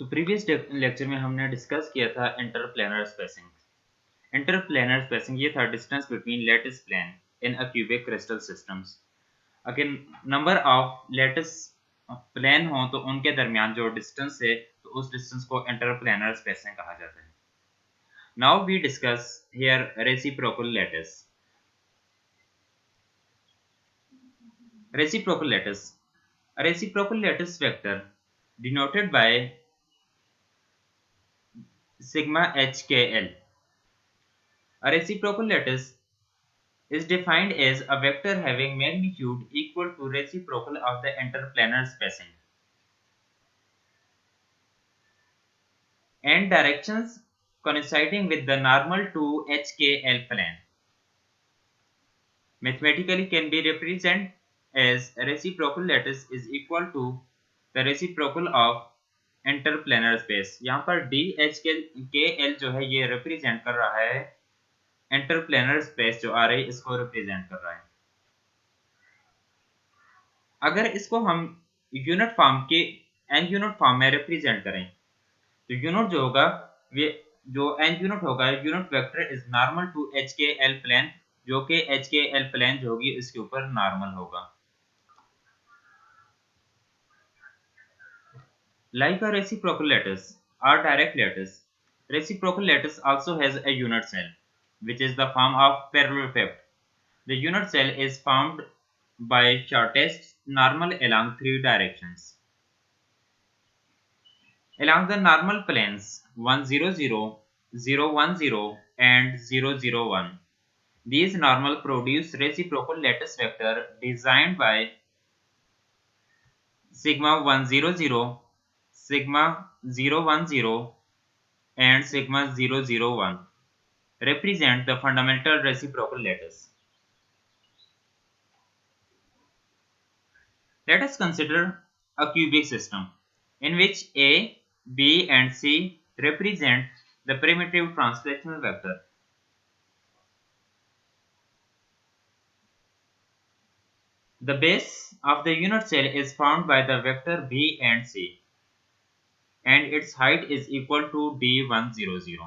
तो previous lecture में हमने डिस्कस किया था इंटरप्लेनर स्पेसिंग। इंटरप्लेनर स्पेसिंग ये था distance between lattice plane in a cubic crystal systems. अगर नंबर ऑफ लैटिस प्लेन हो तो उनके दरमियान जो डिस्टेंस है तो उस डिस्टेंस को इंटरप्लेनर स्पेसिंग कहा जाता है। Now we discuss here reciprocal lattice. Reciprocal lattice. A reciprocal lattice vector denoted by sigma HKL. A reciprocal lattice is defined as a vector having magnitude equal to reciprocal of the interplanar spacing and directions coinciding with the normal to HKL plane. Mathematically can be represented as a reciprocal lattice is equal to the reciprocal of interplanar space. यहाँ पर D H k L जो है ये represent कर रहा है interplanar space जो आ रही है इसको रिप्रेजेंट कर रहा है। अगर इसको हम यूनिट फॉर्म के एन यूनिट फॉर्म में रिप्रेजेंट करें तो यूनिट जो होगा ये जो एन यूनिट होगा unit vector is normal to h k l plane, जो कि एच के एल प्लेन जो होगी इसके ऊपर नॉर्मल होगा। Like a reciprocal lattice or direct lattice, reciprocal lattice also has a unit cell, which is the form of parallelepiped. The unit cell is formed by shortest normal along three directions. Along the normal planes 1, 0, 0, 0, 1, 0, and 0, 0, 1. These normal produce reciprocal lattice vector designed by sigma 1, 0, 0, sigma 0, 1, 0, and sigma 0, 0, 1 represent the fundamental reciprocal lattice. Let us consider a cubic system in which A, B, and C represent the primitive translational vector. The base of the unit cell is formed by the vector B and C, and its height is equal to D100.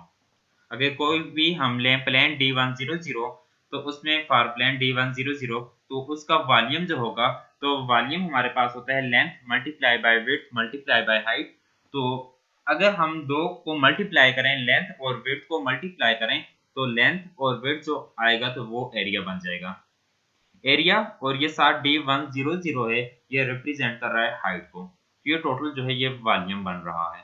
अगर कोई भी हम लें plane D100 तो उसमें for plane D100 तो उसका volume जो होगा तो वॉल्यूम हमारे पास होता है length multiply by width multiply by height. तो अगर हम दो को मल्टीप्लाई करें लेंथ और विड्थ को मल्टीप्लाई करें तो लेंथ और विड्थ जो आएगा तो वो एरिया बन जाएगा। एरिया और ये साथ D100 है ये रिप्रेजेंट कर रहा है हाइट को, ये टोटल जो है ये वॉल्यूम बन रहा है।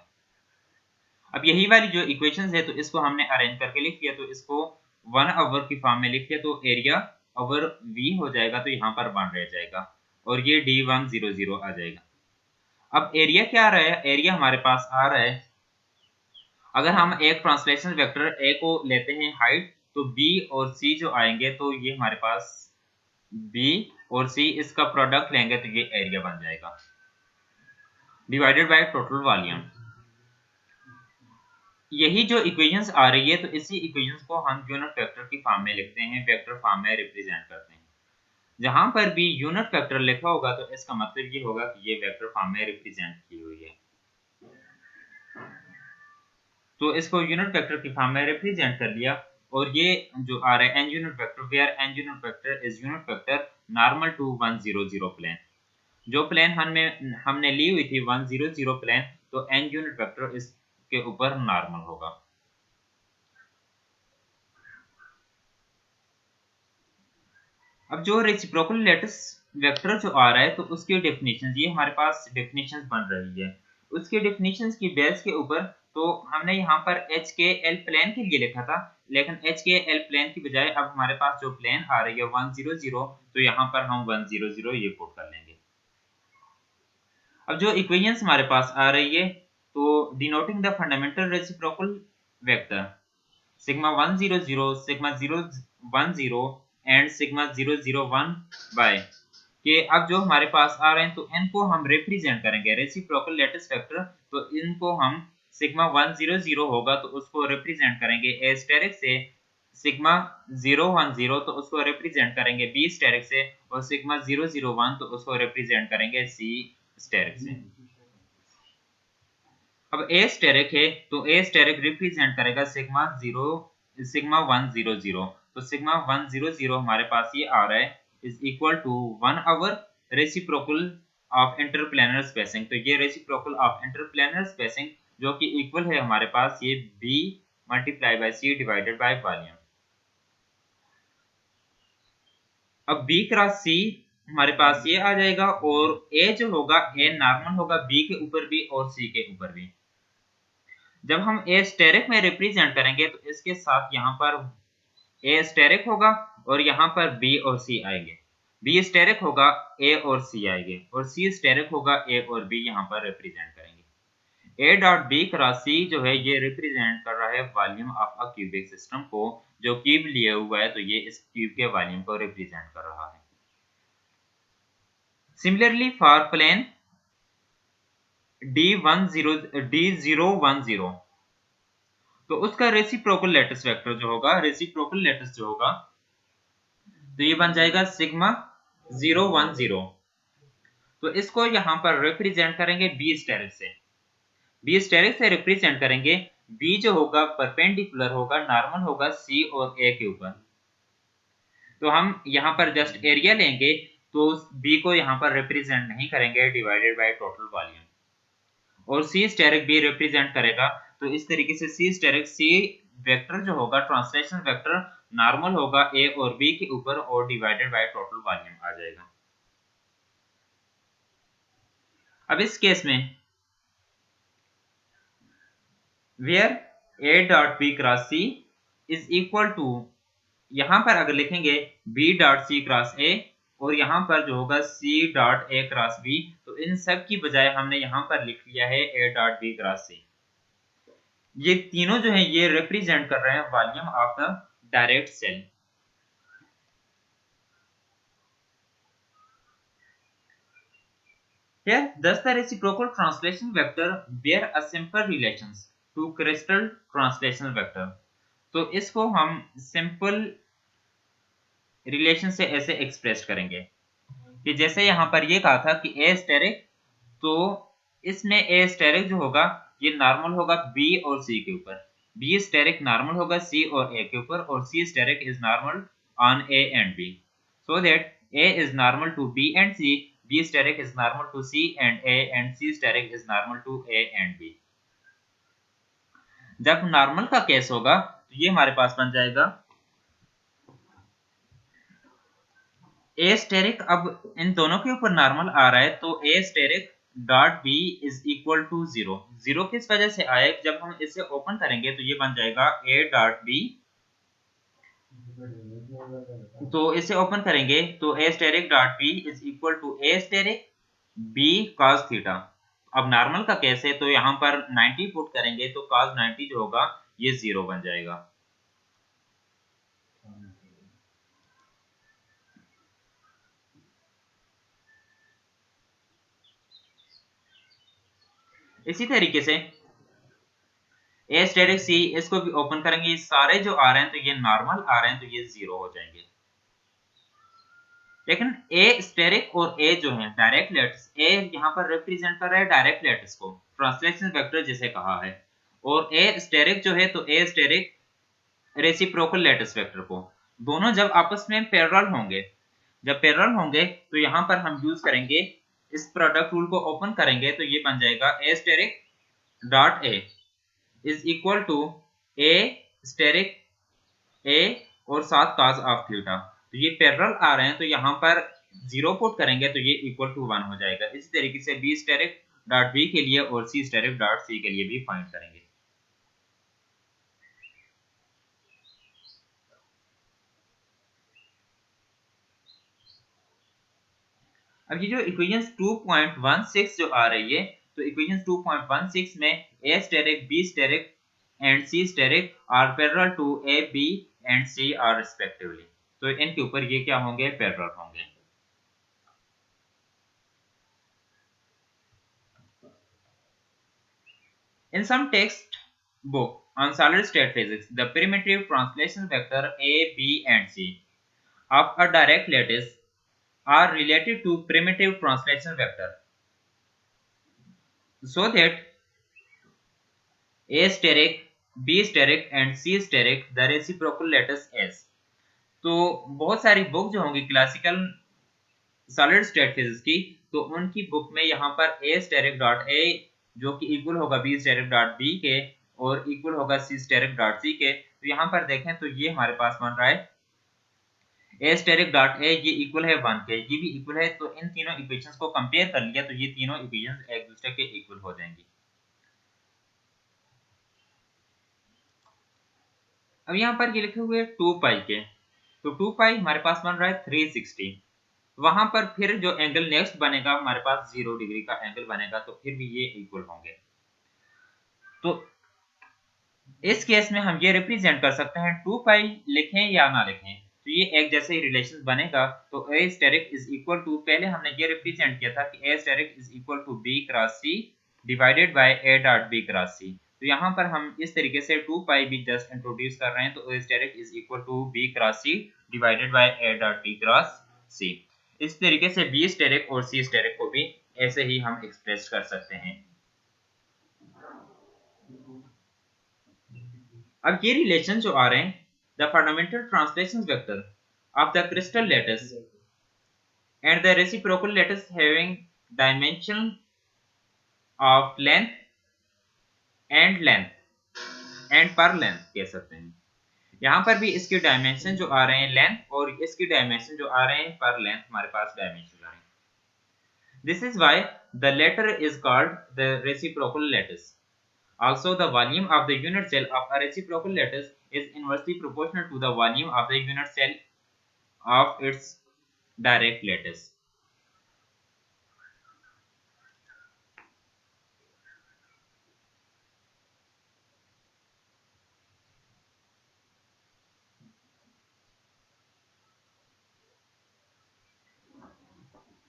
अब यही वाली जो इक्वेशंस है तो इसको हमने अरेंज करके लिख दिया, तो इसको 1 ओवर की फॉर्म में लिख दिया तो एरिया ओवर v हो जाएगा, तो यहाँ पर 1 रह जाएगा और ये D100 आ जाएगा। अब एरिया क्या आ रहा है, एरिया हमारे पास आ रहा है अगर हम एक ट्रांसलेशन वेक्टर a को लेते हैं हाइट तो b और c जो आएंगे तो ये हमारे पास b और c इसका प्रोडक्ट लेंगे तो ये एरिया बन जाएगा डिवाइडेड बाय टोटल वॉल्यूम। यही जो इक्वेशंस आ रही है तो इसी इक्वेशंस को हम यूनिट वेक्टर की फॉर्म में लिखते हैं, वेक्टर फॉर्म में रिप्रेजेंट करते हैं। जहां पर भी यूनिट वेक्टर लिखा होगा तो इसका मतलब ये होगा कि ये वेक्टर फॉर्म में रिप्रेजेंट की हुई है। तो इसको यूनिट वेक्टर की फॉर्म में रिप्रेजेंट कर लिया और ये जो आ रहा है n unit vector where n unit vector is unit vector normal to 100 plane. जो प्लेन हमने ली हुई थी 100 प्लेन तो एन यूनिट वेक्टर इसके ऊपर नॉर्मल होगा। अब जो रेसिप्रोकल लैटिस वेक्टर जो आ रहा है तो उसकी डेफिनेशन ये हमारे पास डेफिनेशन बन रही है, उसके डेफिनेशन की बेस के ऊपर तो हमने यहाँ पर एच के एल प्लेन के लिए लिखा था, लेकिन एच के एल प्लेन की बजाय अब हमारे पास जो प्लेन आ रही है 100 तो यहाँ पर हम 100 ये पुट कर लेंगे। अब जो इक्वेशंस हमारे पास आ रही है तो denoting the fundamental reciprocal vector sigma 100 sigma 010 and sigma 001 by k अब जो हमारे पास आ रहे हैं तो इनको हम रिप्रेजेंट करेंगे रेसिप्रोकल लैटिस वेक्टर, तो इनको हम सिग्मा 100 होगा तो उसको रिप्रेजेंट करेंगे ए स्टेरिक से, सिग्मा 010 तो उसको रिप्रेजेंट करेंगे बी स्टेरिक से और सिग्मा 001 तो उसको रिप्रेजेंट करेंगे सी स्टेरिक से। अब ए स्टेरिक है तो ए स्टेरिक रिप्रेजेंट करेगा सिग्मा 100। तो सिग्मा 100 हमारे पास ये आ रहा है is equal to 1 over reciprocal of interplanar spacing. तो ये रेसिप्रोकल ऑफ इंटरप्लेनर स्पेसिंग जो कि इक्वल है हमारे पास ये b multiply by c divided by volume. अब बी क्रॉस सी हमारे पास ये आ जाएगा और ए जो होगा ए नॉर्मल होगा बी के ऊपर भी और सी के ऊपर भी। जब हम ए स्टेरिक में रिप्रेजेंट करेंगे तो इसके साथ यहाँ पर ए स्टेरिक होगा और यहाँ पर बी और सी आएंगे। बी स्टेरिक होगा ए और सी आएंगे और सी स्टेरिक होगा ए और बी यहाँ पर रिप्रेजेंट करेंगे। ए डॉट बी क्रॉस सी जो है ये रिप्रेजेंट कर रहा है volume of a cubic system को। जो क्यूब लिए हुआ है तो ये इस क्यूब के वॉल्यूम को रिप्रेजेंट कर रहा है। सिमिलरली फॉर प्लेन D010 तो उसका रेसिप्रोकल लेटिस वेक्टर जो होगा तो ये बन जाएगा सिग्मा 010। तो इसको यहां पर रिप्रेजेंट करेंगे बी स्टेरिक से। बी स्टेरिक से रिप्रेजेंट करेंगे बी जो होगा परपेंडिकुलर होगा नॉर्मल होगा सी और ए के ऊपर। तो हम यहाँ पर जस्ट एरिया लेंगे तो बी को यहाँ पर रिप्रेजेंट नहीं करेंगे डिवाइडेड बाय टोटल वॉल्यूम और सी स्टेरिक भी रिप्रेजेंट करेगा। तो इस तरीके से सी स्टेरिक सी वेक्टर जो होगा ट्रांसलेशन वेक्टर नॉर्मल होगा ए और बी के ऊपर और डिवाइडेड बाय टोटल वॉल्यूम आ जाएगा। अब इस केस में where a dot b cross c is equal to यहां पर अगर लिखेंगे b dot c cross a और यहां पर जो होगा c dot a cross b तो इन सब की बजाय हमने यहां पर लिख लिया है a dot b cross c. ये तीनों जो है ये रिप्रेजेंट कर रहे हैं volume of the direct cell. Here, thus the reciprocal translation vector bear a simple relations to crystal translation vector। तो इसको हम सिंपल रिलेशन से ऐसे एक्सप्रेस करेंगे कि जैसे यहां पर ये कहा था कि ए स्टेरिक तो इसमें ए स्टेरिक जो होगा ये नॉर्मल होगा बी और सी के ऊपर। बी स्टेरिक नॉर्मल होगा सी और ए के ऊपर और सी asterisk is normal on A and B so that A is normal to B and C, B steric is normal to C and A and C steric is normal to A and B। जब normal का case होगा तो ये हमारे पास बन जाएगा A steric अब इन दोनों के ऊपर नॉर्मल आ रहा है तो A asterisk dot B is equal to 0। 0 किस वजह से आया जब हम इसे ओपन करेंगे तो ये बन जाएगा A डॉट B। तो इसे ओपन करेंगे तो A asterisk dot B is equal to A asterisk B cos theta. अब नॉर्मल का केस है तो यहाँ पर 90 पुट करेंगे तो कॉस 90 जो होगा ये 0 बन जाएगा। इसी तरीके से ए स्टेरिक सी इसको भी ओपन करेंगे सारे जो आ रहे हैं तो ये नॉर्मल आ रहे हैं तो ये 0 हो जाएंगे। लेकिन ए स्टेरिक और ए जो है डायरेक्ट लेट्स ए यहाँ पर रिप्रेजेंट कर रहा है डायरेक्ट लेट्स को ट्रांसलेशन वेक्टर जिसे कहा है और ए स्टेरिक जो है तो A steric reciprocal lettuce vector को। दोनों जब आपस में पैरेलल होंगे जब पैरेलल होंगे तो यहाँ पर हम यूज करेंगे इस प्रोडक्ट रूल को ओपन करेंगे तो ये बन जाएगा A asterisk dot A is equal to A asterisk A और साथ cos ऑफ थीटा। तो ये पैरेलल आ रहे हैं तो यहाँ पर 0 पुट करेंगे तो ये इक्वल टू 1 हो जाएगा। इसी तरीके से बी स्टेरिक डॉट बी के लिए और सी स्टेरिक डॉट सी के लिए भी फाइंड करेंगे। अब ये जो इक्वेशंस 2.16 जो आ रही है तो इक्वेशंस 2.16 में A asterisk B asterisk and C asterisk are parallel to A B and C are respectively. तो इनके ऊपर ये क्या होंगे पैरेलल होंगे। In some text book on solid state physics, the primitive translation vector A, B and C of a direct lattice are related to primitive translation vector so that A steric, B steric and C steric the reciprocal lattice S। तो बहुत सारी book जो होंगी classical solid state physics की, तो उनकी book में यहाँ पर A steric डॉट A जो कि इक्वल होगा B steric डॉट B के और इक्वल होगा C steric डॉट C के। तो यहाँ पर देखें तो ये हमारे पास बन रहा है A steric डॉट A ये इक्वल है 1 के, ये भी इक्वल है। तो इन तीनों इक्वेशंस को कंपेयर कर लिया तो ये तीनों इक्वेशंस एक दूसरे के इक्वल हो जाएंगी। अब यहाँ पर ये लिखे हुए 2 पाई के, तो 2 पाई हमारे पास बन रहा है 360। वहां पर फिर जो एंगल नेक्स्ट बनेगा हमारे पास 0 डिग्री का एंगल बनेगा, तो फिर भी ये इक्वल होंगे। तो इस केस में हम ये रिप्रेजेंट कर सकते हैं 2 पाई लिखें या ना लिखें, तो ये एक जैसे ही रिलेशन बनेगा। तो A asterisk is equal to, पहले हमने ये रिप्रेजेंट किया था कि A asterisk is equal to B cross C divided by A dot B cross C। तो यहाँ पर हम इस तरीके से 2 पाई भी जस्ट इंट्रोड्यूस कर रहे हैं, तो A asterisk is equal to B cross C divided by A dot B cross C। इस तरीके से B स्टेरिक और C स्टेरिक को भी ऐसे ही हम एक्सप्रेस कर सकते हैं। अब ये रिलेशन जो आ रहे हैं, the fundamental translation vector of the crystal lattice and the reciprocal lattice having dimension of length and पर लेंथ कह सकते हैं। यहाँ पर भी इसके डायमेंशन जो आ रहे हैं लेंथ, और इसके डायमेंशन जो आ रहे हैं पर लेंथ, हमारे पास डायमेंशन आ रहे हैं। This is why the latter is called the reciprocal lattice. Also, the volume of the unit cell of a reciprocal lattice is inversely proportional to the volume of the unit cell of its direct lattice.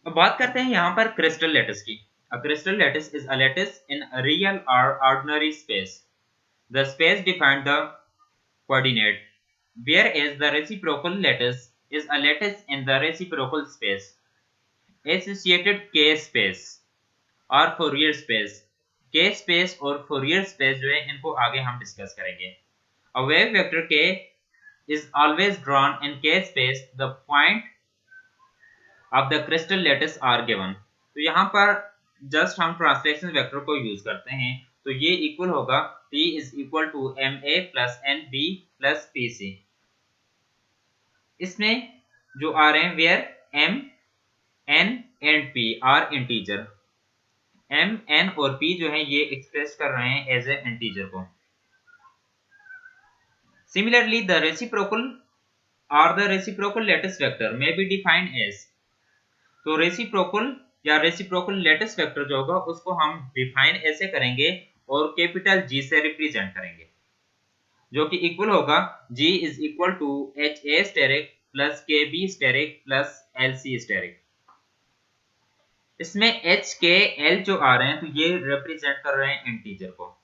अब बात करते हैं यहाँ पर crystal lattice की। A crystal lattice is a lattice in a real or ordinary space. The space defines the coordinate, whereas the reciprocal lattice is a lattice in the reciprocal space. Associated K-space और Fourier space, के space और Fourier space जो है इनको आगे हम discuss करेंगे। A wave vector k is always drawn in k space. The point of the crystal lattice are given. तो यहाँ पर जस्ट हम ट्रांसलेशन वेक्टर को यूज करते हैं, तो ये इक्वल होगा T is equal to MA plus NB plus PC। इसमें जो आ रहे हैं where M, N and P are integer। M, N और P जो है ये एक्सप्रेस कर रहे हैं एज ए इंटीजर को। Similarly, the reciprocal or the reciprocal lattice vector may be defined as। तो रेसिप्रोकल या रेसिप्रोकल लैटिस वेक्टर जो होगा उसको हम डिफाइन ऐसे करेंगे और कैपिटल G से रिप्रेजेंट करेंगे, जो कि इक्वल होगा G is equal to HA asterisk plus KB asterisk plus LC asterisk. इसमें H, K, L जो आ रहे हैं तो ये रिप्रेजेंट कर रहे हैं इंटीजर को।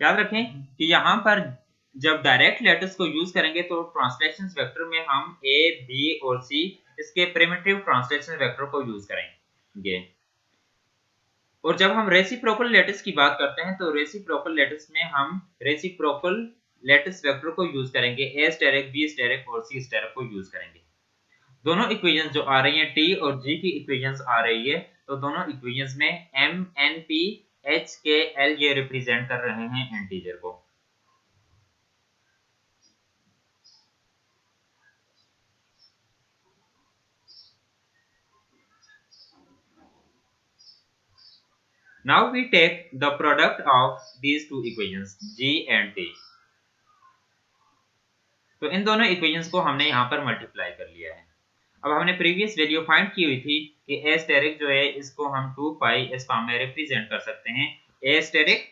याद रखें कि यहाँ पर जब डायरेक्ट लैटिस को यूज करेंगे तो ट्रांसलेशन वेक्टर में हम A, B और C इसके प्रिमिटिव ट्रांसलेशन वेक्टर को यूज करेंगे। और जब हम रेसिप्रोकल लैटिस की बात करते हैं तो रेसिप्रोकल लैटिस में हम रेसिप्रोकल लैटिस वेक्टर को यूज करेंगे, A स्टेरिक, B स्टेरिक और C स्टेरिक को यूज करेंगे। दोनों इक्वेशंस जो आ रही हैं T और G की इक्वेशंस आ रही है, तो दोनों इक्वेशंस में M, N, P, H, K, L ये रिप्रेजेंट कर रहे हैं इंटीजर को। Now we take the product of these two equations G and T। तो इन दोनों इक्वेशंस को हमने यहाँ पर मल्टीप्लाई कर लिया है। अब हमने प्रीवियस वैल्यू फाइंड की हुई थी कि A स्टेरिक जो है इसको हम 2 पाई इस फॉर्म में रिप्रेजेंट कर सकते हैं। A स्टेरिक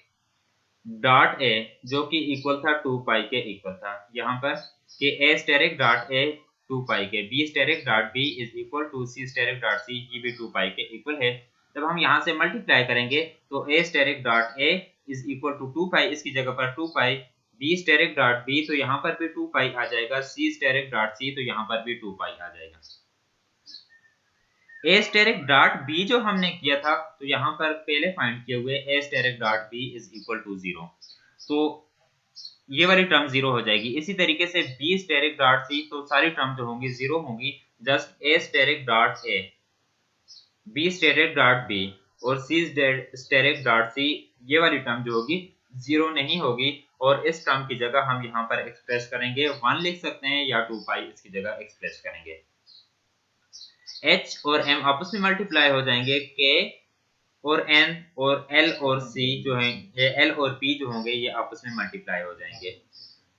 डॉट A जो कि इक्वल था 2 पाई के इक्वल था यहाँ पर, कि A asterisk dot A 2 pi के, B asterisk dot B is equal to C asterisk dot C ये भी 2 पाई के इक्वल है। जब हम यहाँ से मल्टीप्लाई करेंगे तो A asterisk dot A is equal to 2 pi, इसकी जगह पर 2 pi, B asterisk dot B तो यहाँ पर भी 2 पाई आ जाएगा, C स्टेरिक डॉट C तो यहाँ पर भी 2 पाई आ जाएगा। ए स्टेरिक डॉट बी जो हमने किया था, तो यहाँ पर पहले फाइंड किए हुए A asterisk dot B is equal to 0, तो ये वाली टर्म 0 हो जाएगी। इसी तरीके से बी स्टेरिक डॉट सी, तो सारी टर्म जो होंगी 0 होंगी, just a asterisk dot a, b asterisk dot b और सी स्टेरिक डॉट सी, ये वाली टर्म जो होगी 0 नहीं होगी, और इस टर्म की जगह हम यहाँ पर एक्सप्रेस करेंगे 1 लिख सकते हैं, या 2 पाई इसकी जगह एक्सप्रेस करेंगे। H और M आपस में मल्टीप्लाई हो जाएंगे, K और N और L और C जो है, ये L और P जो होंगे ये आपस में मल्टीप्लाई हो जाएंगे,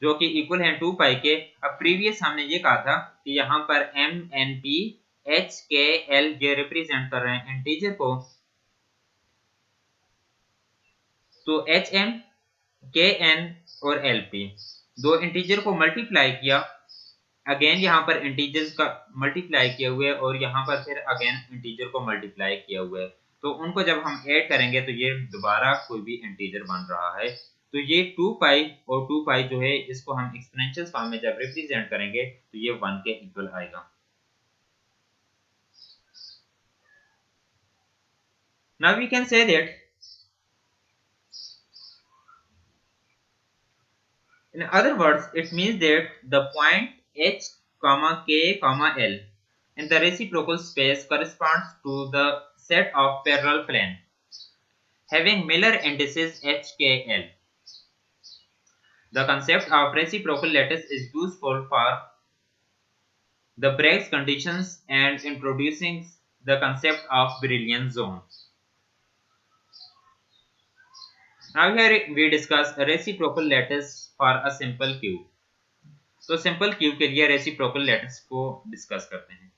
जो कि इक्वल है 2 पाई के। अब प्रीवियस हमने ये कहा था कि यहाँ पर M, N, P, H, K, L ये रिप्रेजेंट कर रहे हैं इंटीजर को, तो H, M, K, N और L, P दो इंटीजर को मल्टीप्लाई किया, अगेन यहाँ पर इंटीजर्स का मल्टीप्लाई किए हुए और यहाँ पर फिर अगेन इंटीजर को मल्टीप्लाई किया हुआ है, तो उनको जब हम ऐड करेंगे तो ये दोबारा कोई भी इंटीजर बन रहा है। तो ये 2 पाई और 2 पाई जो है इसको हम एक्सपोनेंशियल फॉर्म में जब रिप्रेजेंट करेंगे तो ये 1 के इक्वल आएगा। Now we can say that in other words it means that the point H, K, L in the reciprocal space corresponds to the set of parallel plane having Miller indices H, K, L. The concept of reciprocal lattice is useful for the Bragg's conditions and introducing the concept of Brillouin zone. Now here we discuss a reciprocal lattice for a simple cube. तो simple cube के लिए reciprocal lattice को discuss करते हैं।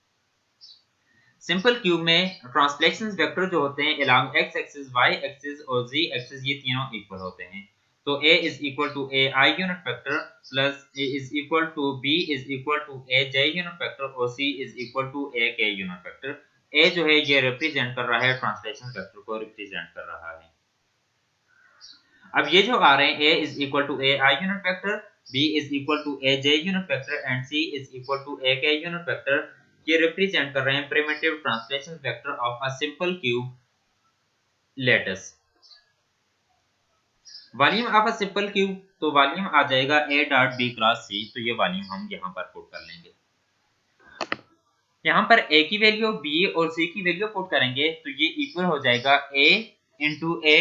Simple cube में translation vector जो होते हैं along x axis, y axis और z एक्सिस ये तीनों इक्वल होते हैं। तो a is equal to a i unit vector plus a is equal to b is equal to a j unit vector और c is equal to a k unit vector. a जो है ये represent कर रहा है translation vector को represent कर रहा है। अब ये जो आ रहे हैं a is equal to a i unit vector, b is equal to a j unit vector and c is equal to a k unit vector, ये रिप्रेजेंट कर रहे हैं primitive translation vector of a simple cube lattice. Volume of a simple cube, तो volume आ जाएगा a dot b cross c, तो ये volume हम यहाँ पर पुट कर लेंगे। यहाँ पर a की वैल्यू b और c की वैल्यू पुट करेंगे तो ये इक्वल हो जाएगा a इंटू a,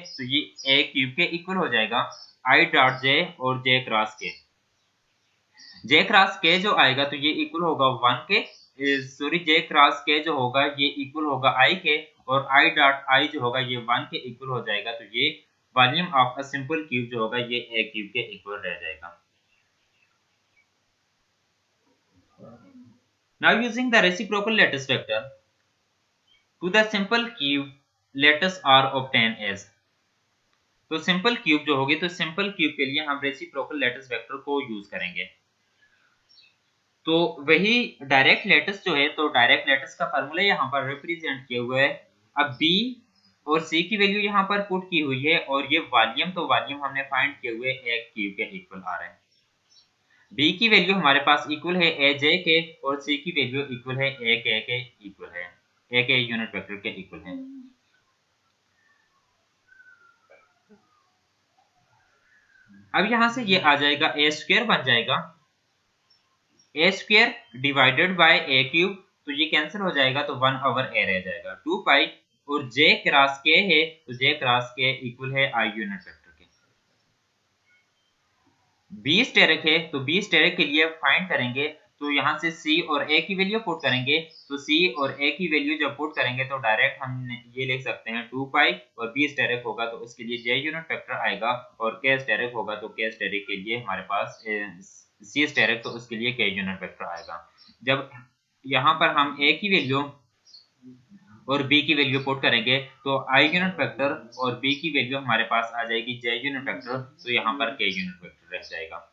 तो ये a क्यूब के इक्वल हो जाएगा i डॉट j और j cross k। j cross k जो आएगा तो ये इक्वल होगा 1 के, सॉरी j क्रॉस k जो होगा ये इक्वल होगा i के, और i डॉट i जो होगा ये 1 के इक्वल हो जाएगा, तो ये volume of a simple cube जो होगा ये a क्यूब के इक्वल रह जाएगा। Now using the reciprocal lattice vector to the simple cube lattice are obtained as, तो सिंपल क्यूब जो होगी, तो सिंपल क्यूब के लिए हम रेसिप्रोकल लैटिस वेक्टर को यूज करेंगे। तो वही डायरेक्ट लैटिस जो है, तो डायरेक्ट लैटिस का फार्मूला यहाँ पर रिप्रेजेंट किए हुए है। अब b और c की वैल्यू यहाँ पर पुट की हुई है और ये वॉल्यूम, तो वॉल्यूम हमने फाइंड किए हुए एक क्यूब के इक्वल आ रहा है। b की वैल्यू हमारे पास इक्वल है a j के और c की वैल्यू इक्वल है a k के इक्वल है, a k यूनिट वेक्टर के इक्वल है। अब यहाँ से ये आ जाएगा a स्क्वायर बन जाएगा, a square divided by a cube, तो ये कैंसिल हो जाएगा तो 1 ओवर a रह जाएगा 2 पाई, और j क्रॉस k है तो j क्रॉस k इक्वल है i यूनिट वेक्टर के। b स्टेरिक है तो b स्टेरिक के लिए फाइंड करेंगे, तो यहाँ से c और a की वैल्यू पुट करेंगे, तो c और a की वैल्यू जब पुट करेंगे तो डायरेक्ट हम ये लिख सकते हैं 2 पाई, और b स्टेरिक होगा तो उसके लिए j यूनिट वेक्टर आएगा, और k स्टेरिक होगा तो k स्टेरिक के लिए हमारे पास c स्टेरिक, तो उसके लिए k यूनिट वेक्टर आएगा। जब यहाँ पर हम a की वैल्यू और b की वैल्यू पुट करेंगे तो i यूनिट वेक्टर और b की वैल्यू हमारे पास आ जाएगी j यूनिट वेक्टर, तो यहाँ पर k यूनिट वेक्टर रह जाएगा।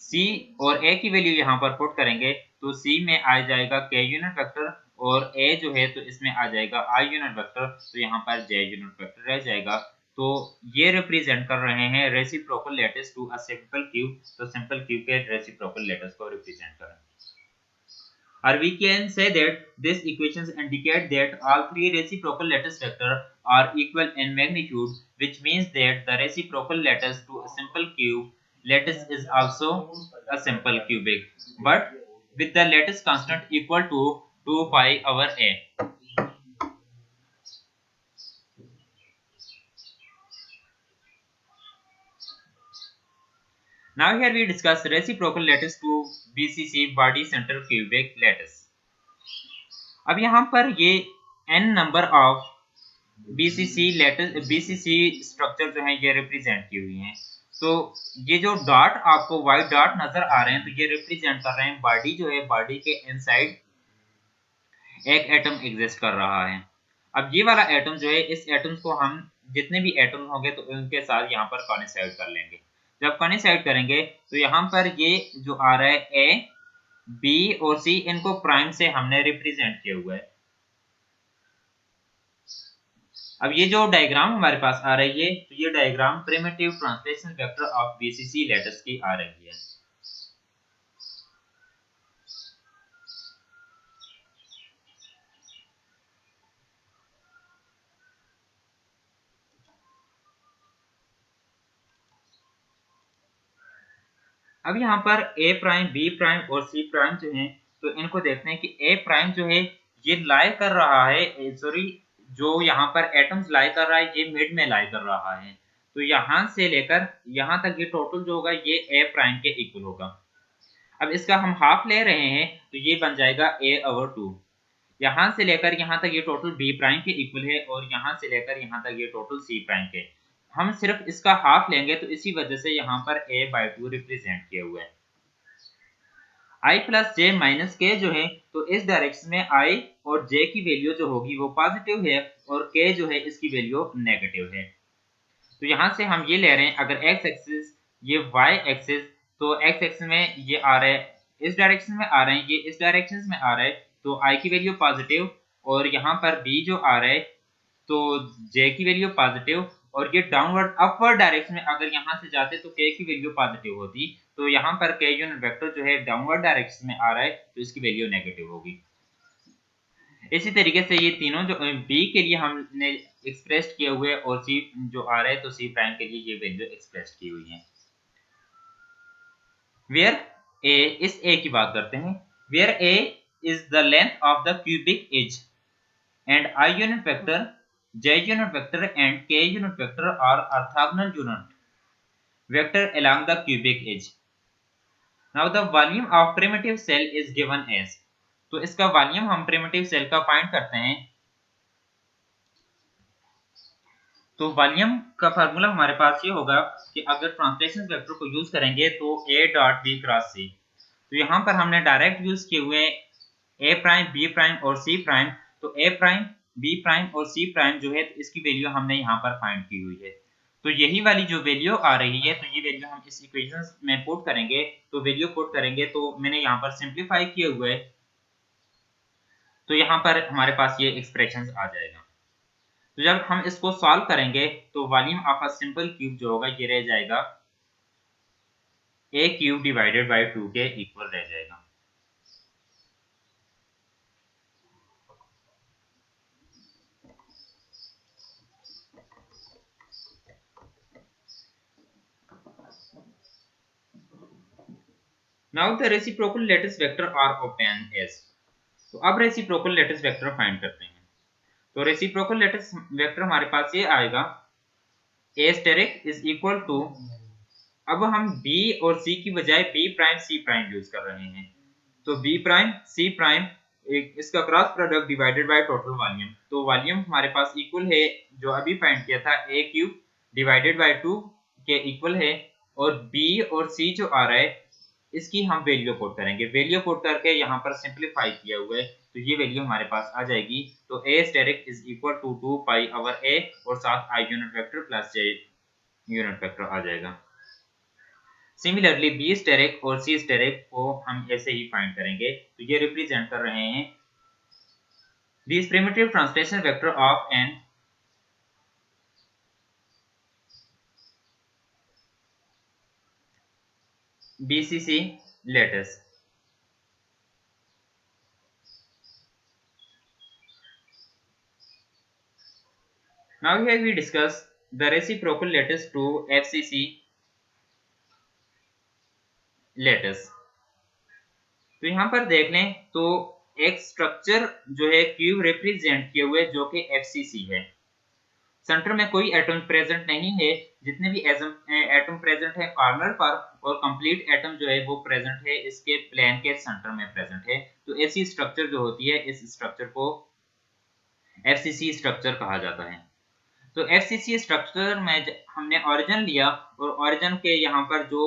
c और a की वैल्यू यहाँ पर पुट करेंगे तो c में आ जाएगा k यूनिट वेक्टर, और a जो है तो इसमें आ जाएगा i यूनिट वेक्टर, तो यहाँ पर j यूनिट वेक्टर रह जाएगा। तो ये रिप्रेजेंट कर रहे हैं reciprocal lattice to a simple cube, तो सिंपल क्यूब के रेसिप्रोकल लैटिस को रिप्रेजेंट करें। Or we can say that these equations indicate that all three reciprocal lattice vectors are equal in magnitude, which means that the reciprocal lattice to a simple cube lattice is also a simple cubic, but with the lattice constant equal to 2 pi over a. Now here we discuss reciprocal lattice to BCC body center cubic lattice. अब यहाँ पर ये n number of BCC latest BCC structure जो है ये represent की हुई हैं। तो ये जो डॉट आपको व्हाइट डॉट नजर आ रहे हैं तो ये रिप्रेजेंट कर रहे हैं बॉडी जो है, बॉडी के इनसाइड एक एटम एग्जिस्ट कर रहा है। अब ये वाला एटम जो है, इस एटम्स को हम जितने भी एटम होंगे तो उनके साथ यहाँ पर कोइंसाइड कर लेंगे। जब कोइंसाइड करेंगे तो यहाँ पर ये जो आ रहा है ए, बी और सी, इनको प्राइम से हमने रिप्रेजेंट किया हुआ है। अब ये जो डायग्राम हमारे पास आ रही है तो ये diagram primitive translation vector of BCC letters की आ रही है। अब यहाँ पर ए प्राइम, बी प्राइम और सी प्राइम जो है, तो इनको देखते हैं कि ए प्राइम जो है ये लाई कर रहा है, सॉरी, जो यहाँ पर एटम्स लाई कर रहा है ये मिड में लाई कर रहा है। तो यहाँ से लेकर यहाँ तक ये टोटल जो होगा ये ए प्राइम के इक्वल होगा। अब इसका हम हाफ ले रहे हैं तो ये बन जाएगा ए ओवर 2। यहाँ से लेकर यहाँ तक ये टोटल बी प्राइम के इक्वल है और यहाँ से लेकर यहाँ तक ये टोटल सी प्राइम के। हम सिर्फ इसका हाफ लेंगे तो इसी वजह से यहाँ पर a बाई 2 रिप्रेजेंट किया हुआ है। i प्लस जे माइनस के जो है, तो इस डायरेक्शन में i और j की वैल्यू जो होगी वो पॉजिटिव है और k जो है इसकी वैल्यू नेगेटिव है। तो यहाँ से हम ये ले रहे हैं, अगर x एक्सिस ये y एक्सिस, तो x एक्सिस में ये आ रहा है, इस डायरेक्शन में आ रहे हैं, ये इस डायरेक्शन में आ रहा है, तो i की वैल्यू पॉजिटिव और यहाँ पर b जो आ रहा है तो j की वैल्यू पॉजिटिव, और ये डाउनवर्ड अपवर्ड डायरेक्शन में अगर यहाँ से जाते तो k की वैल्यू पॉजिटिव होती। तो यहाँ पर k यूनिट वेक्टर जो है डाउनवर्ड डायरेक्शन में आ रहा है तो इसकी वैल्यू नेगेटिव होगी। इसी तरीके से ये तीनों जो b के लिए हमने एक्सप्रेस किए हुए और c जो आ रहा है तो c प्राइम के लिए ये वैल्यू एक्सप्रेस की हुई है। वेयर a, इस a की बात करते हैं। Where a is the length of the cubic edge and I unit vector, j unit vector and k unit vector are orthogonal unit vector along the cubic edge. Now the volume of primitive cell is given as, तो इसका volume हम primitive cell का find करते हैं। तो volume का formula हमारे पास ये होगा कि अगर ट्रांसलेशन वेक्टर को यूज करेंगे तो a dot b cross c, तो यहाँ पर हमने डायरेक्ट यूज किए हुए a प्राइम, b प्राइम और c प्राइम। तो a प्राइम, b प्राइम और c प्राइम जो है तो इसकी वैल्यू हमने यहाँ पर फाइंड की हुई है। तो यही वाली जो वैल्यू आ रही है तो ये वैल्यू हम इस इक्वेशन में पुट करेंगे। तो वैल्यू पुट करेंगे तो मैंने यहाँ पर सिंप्लीफाई किए हुए, तो यहाँ पर हमारे पास ये एक्सप्रेशन आ जाएगा। तो जब हम इसको सॉल्व करेंगे तो volume of a simple cube जो होगा ये रह जाएगा a क्यूब डिवाइडेड बाय 2 के इक्वल रह जाएगा। Now the reciprocal lattice vector are obtained as, तो अब रेसिप्रोकल लेटिस वेक्टर फाइंड करते हैं। तो रेसिप्रोकल लेटिस वेक्टर हमारे पास ये आएगा a asterisk is equal to, अब हम b और c की बजाय b prime c prime use कर रहे हैं, तो b प्राइम c प्राइम इसका cross product divided by total volume. तो वॉल्यूम हमारे पास इक्वल है जो अभी फाइंड किया था a क्यूब डिवाइडेड बाय 2 के इक्वल है, और b और c जो आ रहा है इसकी हम वैल्यू पुट करेंगे। वैल्यू पुट करके यहाँ पर सिंप्लीफाई किया हुआ है तो ये वैल्यू हमारे पास आ जाएगी। तो a asterisk is equal to 2 pi over a और साथ i unit vector plus j unit vector आ जाएगा। सिमिलरली बी स्टेरिक और सी स्टेरिक को हम ऐसे ही फाइंड करेंगे। तो ये रिप्रेजेंट कर रहे हैं this primitive translation vector of an BCC lattice. Now here we discuss the reciprocal lattice to FCC lattice. तो यहाँ पर देख लें तो एक स्ट्रक्चर जो है क्यूब रिप्रेजेंट किए हुए जो कि FCC है। सेंटर में कोई एटम प्रेजेंट नहीं है, जितने भी एटम प्रेजेंट है कॉर्नर पर, और कंप्लीट एटम जो है वो प्रेजेंट है इसके प्लेन के सेंटर में प्रेजेंट है। तो ऐसी स्ट्रक्चर जो होती है इस स्ट्रक्चर को FCC स्ट्रक्चर कहा जाता है। तो FCC स्ट्रक्चर में हमने ओरिजिन लिया और ओरिजिन के यहाँ पर जो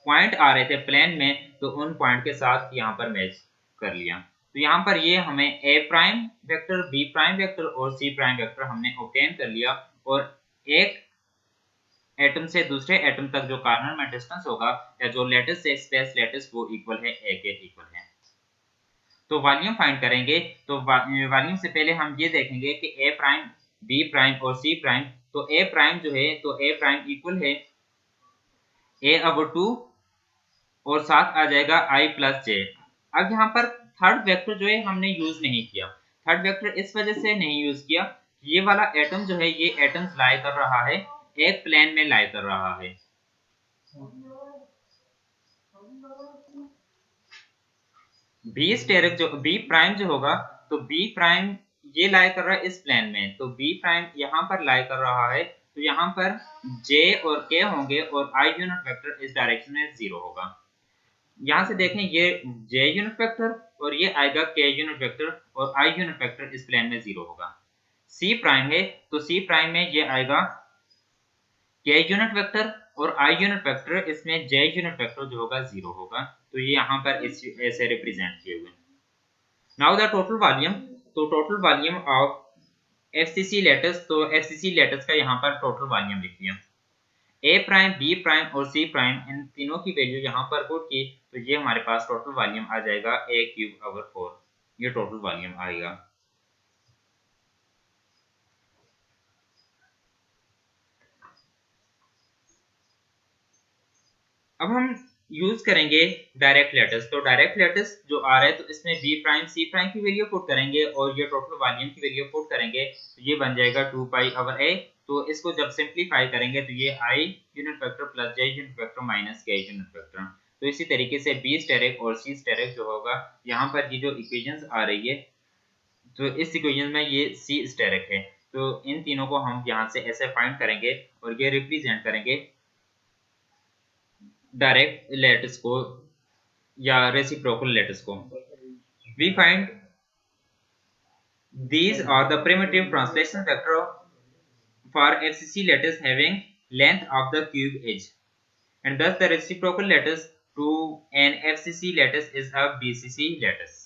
पॉइंट आ रहे थे प्लेन में, तो उन पॉइंट के साथ यहाँ पर मैच कर लिया। तो यहाँ पर ये हमें A prime vector, B prime vector और सी प्राइम वेक्टर हमने ऑब्टेन कर लिया, और एक एटम से दूसरे एटम तक जो कॉर्नर में डिस्टेंस होगा या जो लेटिस से स्पेस लेटिस वो इक्वल है ए के इक्वल है। तो वॉल्यूम फाइंड करेंगे। तो वॉल्यूम से पहले हम ये देखेंगे कि ए प्राइम, बी प्राइम और सी प्राइम। तो ए प्राइम जो है, तो ए प्राइम इक्वल है a/2 और साथ आ जाएगा i प्लस जे। अब यहाँ पर थर्ड वेक्टर जो है हमने यूज नहीं किया। थर्ड वेक्टर इस वजह से नहीं यूज किया, ये वाला एटम जो है ये एटम्स लाई कर रहा है, एक प्लेन में लाई कर रहा है। बी स्टेरिक जो बी प्राइम जो होगा, तो बी प्राइम ये लाई कर रहा है इस प्लेन में, तो बी प्राइम यहाँ पर लाई कर रहा है। तो यहाँ पर जे और के होंगे और आई यूनिट वेक्टर इस डायरेक्शन में 0 होगा। यहाँ से देखें ये j यूनिट वेक्टर और ये आएगा k यूनिट वेक्टर, और i यूनिट वेक्टर इस प्लेन में 0 होगा। c प्राइम है, तो c प्राइम में ये आएगा k यूनिट वेक्टर और i यूनिट वेक्टर, इसमें j यूनिट वेक्टर जो होगा 0 होगा। तो ये यहाँ पर ऐसे रिप्रेजेंट किए हुए। Now the total volume. तो total volume of FCC lattice, तो FCC लेटिस का यहाँ पर टोटल वॉल्यूम लिखिए। ए प्राइम, बी प्राइम और सी प्राइम, इन तीनों की वैल्यू यहाँ पर पुट की, तो ये हमारे पास टोटल वॉल्यूम आ जाएगा a³/4। ये टोटल वॉल्यूम आएगा। अब हम यूज करेंगे डायरेक्ट लेटिस। तो डायरेक्ट लेटिस जो आ रहा है, तो इसमें बी प्राइम, सी प्राइम की वैल्यू पुट करेंगे और ये टोटल वॉल्यूम की वैल्यू पुट करेंगे, तो ये बन जाएगा 2π/a। तो इसको जब सिंप्लीफाई करेंगे तो ये i unit vector plus j unit vector minus k unit vector. तो इसी तरीके से बी स्टेरिक और सी स्टेरिक जो होगा, यहाँ पर ये जो इक्वेशंस आ रही है, तो इस इक्वेशन में ये सी स्टेरिक है। तो इन तीनों को हम यहाँ से ऐसे फाइंड करेंगे और ये रिप्रेजेंट करेंगे डायरेक्ट लेटिस को या रेसिप्रोकल लेटिस को। We find these are the primitive translation vector for FCC lattice having length of the cube edge, and thus the reciprocal lattice to an FCC lattice is a BCC lattice.